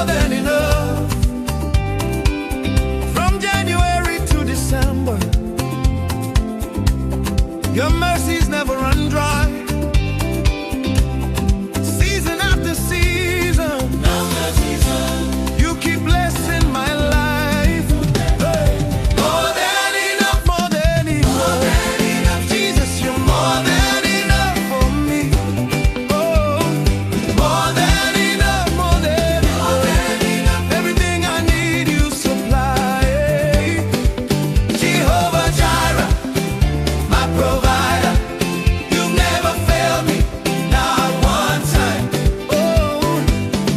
more than enough. From January to December, your mercies never run dry. Season after season, you keep blessing my life. Hey. More than enough, more than enough. Jesus, you're more than enough for me. Oh, more than enough, more than enough. Everything I need you supply. Jehovah Jireh, my provider. You've never failed me, not one time. Oh,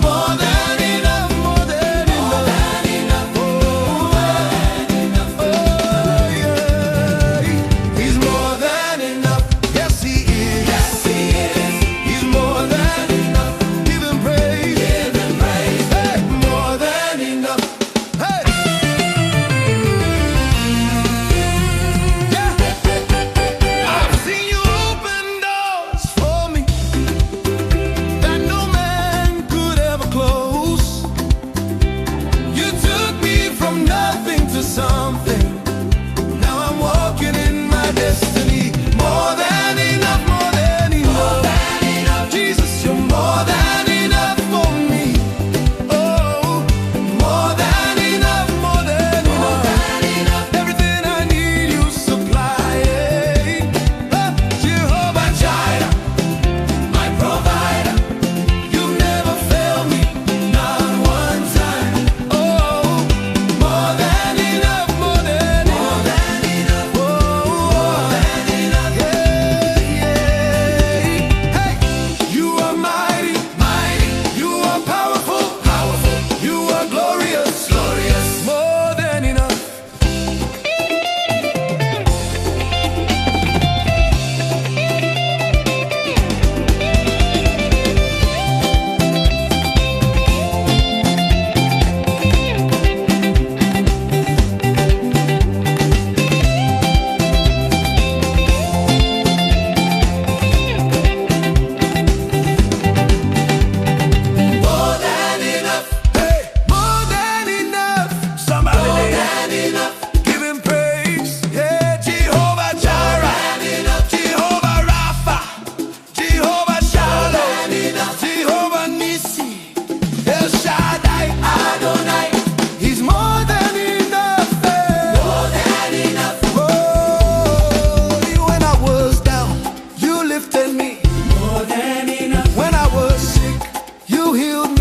more than enough, more than enough. Oh, yeah. He's more than enough. Yes, he is. Yes, he is. He's more than enough. Give him praise. Give him praise. Hey, more than enough. Hey. Yeah. I've seen you open doors for me that no man could ever close. You took me from nothing to something. Now I'm walking in my destiny. More than enough, more than enough. Jesus, you're more than enough for me. Oh, more than enough, more than enough. Everything I need you supply. Jehovah Jireh, my provider. You never fail me, not one time. Oh, more than enough, more than enough. Oh, more than enough. Yeah, yeah. Hey, you are mighty, mighty. You are powerful, powerful. You are glorious, glorious. More than enough. More than enough. Hey, more than enough. Somebody more than enough. Give him praise. Yeah, Jehovah Jireh. Jehovah Rapha. Jehovah Shalom. Jehovah Nissi. El Shaddai. Adonai. He's more than enough. More than enough. Oh, when I was down, you lifted me. More than enough. When I was sick, you healed me.